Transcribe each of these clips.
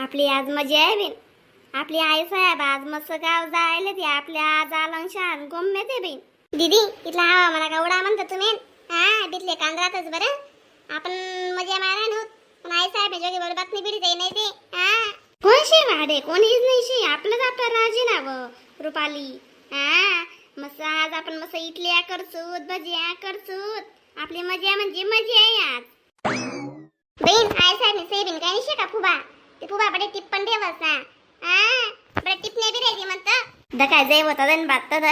आपली आज मजा आहे बिन. आपली आई साहेब आज मस्त गाव जायला ती आपल्या आज अलंशान गोम्य ते बिन. दीदी इथला हवा मला का उडा म्हणता तुम्ही. हा तिथले कांद्रातच बरं आपण मजा मारा नव्हत. पण आई साहेब जोगी बरोबर बातमी बिडी जाई नाही ते. हा कोण शे वाडे कोणीच नाही शे आपलंच आपलं राजी नाव रुपाली. हा मस्त आज आपण मस्त इडल्या करसूत भजिया करसूत. आपली मजा म्हणजे मजा आहे आज. बहीण आई साहेब से बिन काय निशे का फुबा ते फुबा बडे टिप्पण देवस ना. हा बडे टिपणे बी राहायची म्हणतं दकाय जय होता दन बात तर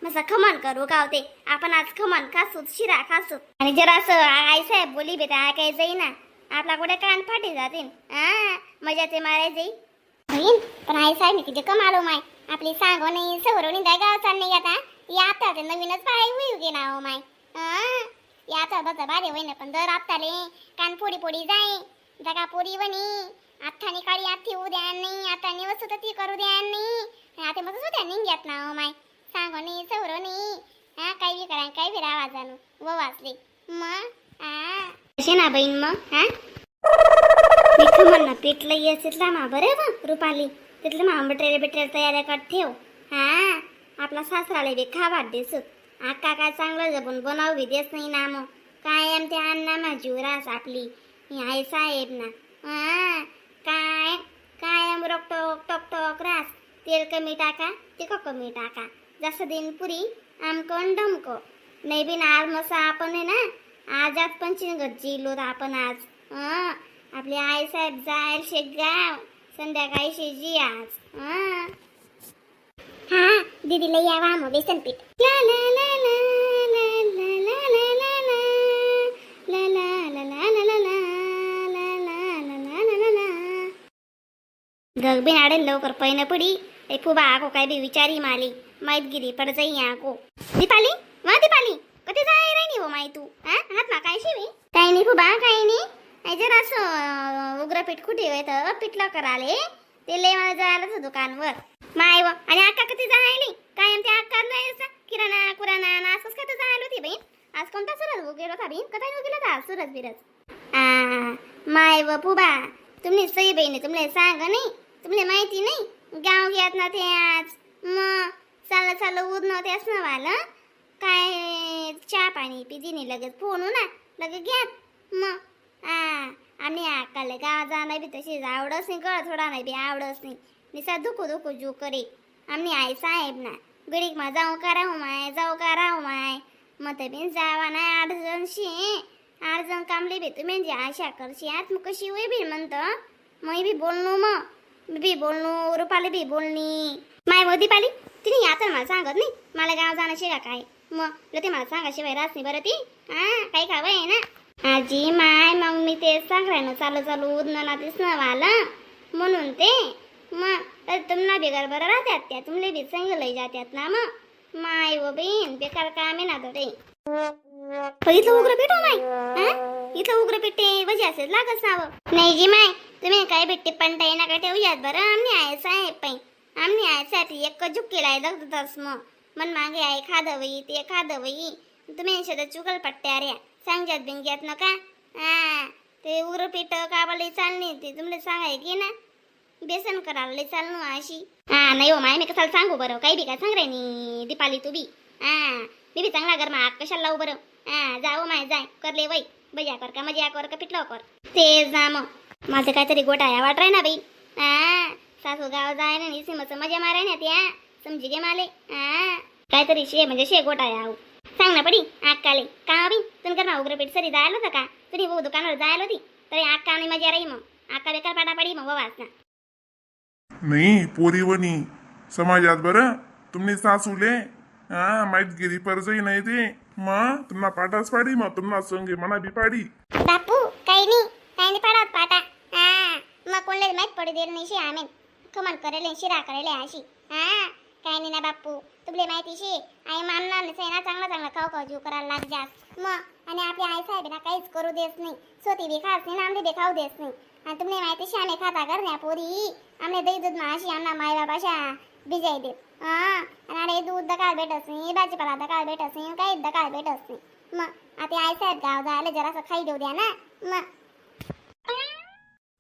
मस्त खमण करू गावते आपण आज खमण खासूत शिरा खासूत. आणि जरा असं आई साहेब बोली बेटा काय जाई ना आपला कुठे कान फाटी जातील. हा मजा ते माराय जाई. बहीण पण आई साहेब किती कमालो माय आपली सांगो नाही सवरवणी दाय गाव चालणे आता याता ते नवीनच पाय होऊ गे ना हो माय. याचा बचा बारे होईन पण दर आत्ताले कान फोडी फोडी जाय दगा पोरी वणी आत्तानी काळी आत्ती उद्या नाही आता निवस ती करू द्या नाही आता मग सुद्धा निघ्यात ना हो माय सांगो नाही सवरो नाही. हा काही बी करा काही बी राहा जाणू व वाचले मग कशी ना बहीण मग. हा मी खमण पेटलं येतला मा बरं बा रुपाली तिथलं मा बटरेल बिटरेल तयारी कर ठेव. हा आपला सासराले बी खा वाढदेसूत आका काय चांगलं जपून बनवू देस नाही ना मग कायम ते अण्णा माझी रास आपली आई साहेब ना. काय कायम रोक टोक टोक टोक रास तेल कमी टाका तिखट कमी टाका जास्त दिन पुरी आमको डमको नाही बिन आज मसा आपण आहे ना आज आज पंचिंग जिलो आपण आज. आपली आई साहेब जायल शेगाव संध्याकाळी शेजी आज. हा दीदीला यावा मग बेसन पीठ. ला ला ला ला ला ला ला ला ला ला ला ला ला ला ला ला. गगबीन आडे लवकर पैन पडी ए फुबा आको काय बी विचारी माली माहित गिरी पड जाई आको. दीपाली वा दीपाली कधी जाय रे नी हो माई तू. हात ना काय शिवी काही नाही फुबा काही नाही. आई जरा असं उग्रपीठ कुठे होतं पिठलं कराले ते लय मला जायलाच दुकानवर माय व आणि आका कधी जायली कायम ते आका जायचा किराणा कुराणा असंच का तर जायला होती बहीण. आज कोणता सुरज गेलो था बहीण कथा गेला था सुरज बिरज. माय व फुबा तुम्ही सई बहीण तुमले सांग नाही तुमले माहिती नाही गाव घ्यात ना ते आज मग चाललं चाललं उद नव्हते असं वालं काय चहा पाणी पिदीने लगेच फोन ना लगेच घ्यात मग. आम्ही आकाले गावात जाणार बी तशी आवडच नाही कळ थोडा नाही बी आवडच नाही निसा दुखू दुखू जू करे. आम्ही आई साहेब ना गडीक मा जाऊ का राहू माय मग ते बिन जावा नाही 8 जण शे 8 जण कामले बी तुम्ही म्हणजे आशा करशी आत मग कशी होई बी म्हणतं मग बी बोलणू मग बी बोलणू रुपाली बी बोलणी माय व दीपाली तिने आता मला सांगत नाही मला गाव जाणं शिका काय मग ते मला सांगाशिवाय रास नाही बरं ती. काही खावं आहे ना आजी माय मग मी तेच सांगायनं चालू उदना दिसणं वाला म्हणून ते मग तुम्हाला बेकार बरं राहतात त्या तुमले बी संग लई जातात ना मग माय व बहीण बेकार काम आहे ना तोडे. इथलं उग्र पेट हो माय इथलं उग्र पेटे वजे असेल लागच नाव नाही जी माय तुम्ही काय भेटते पण ताई नका ठेवूयात बरं आम्ही आहे साहेब पाई आम्ही आहे साठी एक झुकेला दस मग मन मागे आहे खादवई ते खादवई तुम्ही शेतात चुकल पट्ट्या रे सांगजात बिंग्यात नका. ते उरपीठ काबाला चालणे ते तुमले सांगाय की ना बेसन करायला चालणू अशी. नाही हो माय मी कसाला सांगू बरं काही बी काय सांग रे नी दीपाली तू बी. मी बी चांगला घर मा कशाला लावू बरं. जाऊ माय जाय करले वय बजा कर का मजा कर का पिठलं कर ते जा मग माझं काहीतरी गोटाया वाट राही ना बाई. सासू गाव जाय ना निसिमच मजा माराय ना त्या समजी गे माले. काहीतरी शे म्हणजे शे गोटाया आऊ सांग ना पडी आकाले का बी तुम कर उग्रपीठ सरी जायला होतं का तुझी भाऊ दुकानावर जायला होती तरी आका आणि मजा राही मग आका बेकार पाडा पडी मग वाच ना. नाही पोरीवणी समाजात बरं तुम्ही सासूले माहित गिरी परजई नाही ते मग तुम्हाला पाठाच पाडी मग तुम्हाला संगे मना बी पाडी. बापू काही नाही पाडत पाटा. मग कोणले माहित पडू दे नाही शे आम्ही खमण करेले शिरा करेले अशी. काही नाही ना बापू तुमले माहिती शे आई मानणार नाही ना चांगला खाऊ जीव करायला लाग जास्त मग आणि आपली आई साहेब ना काहीच करू देत नाही स्वती बी खास नाही ना आमले बी खाऊ देत नाही. आणि तुमले माहिती शे आम्ही खाता करण्या पोरी आमले दही दूध माशी अण्णा माय बाबाशा भिजाई देत. आणि दूध दकाळ भेटत नाही भाजीपाला दकाळ भेटत नाही काही दकाळ भेटत नाही. मग आता आई साहेब गाव जायला जरासं खाई देऊ द्या ना मग.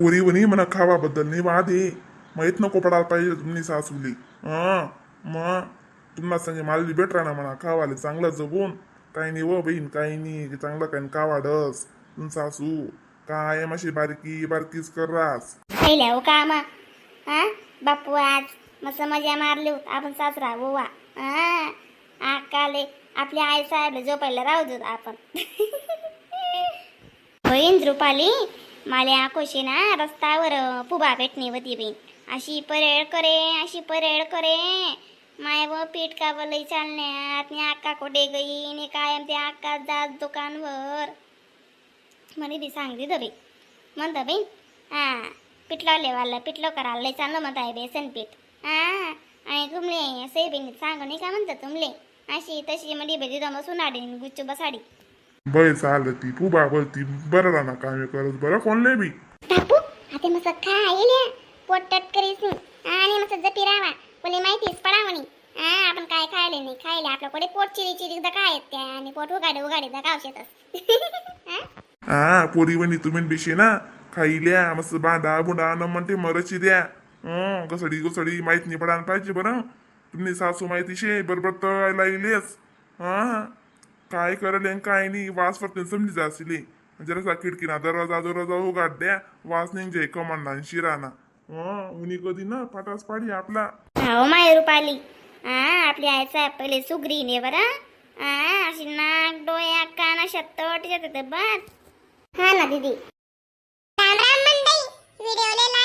पोरी वनी म्हणा खावाबद्दल नाही वाद आहे माहीत नको पडायला पाहिजे तुम्ही सासूली मग तुम्हाला सांगे मला भेट राहणार म्हणा खावाले चांगलं जगून काही नाही व बहीण काही नाही चांगलं काही कावाडस तुम सासू काय माशी बारकी बारकीच करास पहिल्या हो का मग हा बापू आज मस्त मजा मारली होत आपण सासरा गोवा हा आकाले आपल्या आई साहेबला झोपायला राहू देत आपण होईन रुपाली माले आकोशी ना रस्त्यावर फुबा भेटणी होती बी अशी परेड करे माय व पीठ का लई चालण्यात मी आक्का कोठे गई ने कायम ते आक्का जात दुकानवर म्हणे बी सांगते दबी म्हणतं बाई हा पिठलं लेवाला पिठलं करायला लई चांगलं म्हणत आहे बेसन पीठ हा आणि तुमले सोयाबीन सांग नाही का म्हणतात तुमले अशी तशी मडी बेदी दम सुनाडी गुच्चू बसाडी बै चालती फुबा बोलती बरं राहणार काम करत बरं कोणले बी बापू आता मस्त खायले पोटट करीस आणि मस्त जपी राहा बोले माहितीच पडा म्हणे हा आपण काय खायले नाही खायले आपल्याकडे पोट चिरी काय येत आणि पोट उगाडे गाव शेतच हा पोरी वनी तुम्ही बिशे ना खाईल्या मस्त बांधा बुंडा न म्हणते मरची द्या घसडी माहित नाही पडायला पाहिजे बरं तुम्ही सासू माहिती शे बरोबर तर लागलेच हा काय करले काय नाही वास फक्त समजी जासिले जरासा खिडकीना दरवाजा उघाड द्या वास निघजे कमांडा शिराना उनी कधी ना पाटास पाडी आपला हो माय रुपाली हा आपली आईचा पहिले सुगरीने बरं हा अशी नाक डोळ्या काना शब्द बस हा ना दीदी राम राम मंडई व्हिडिओला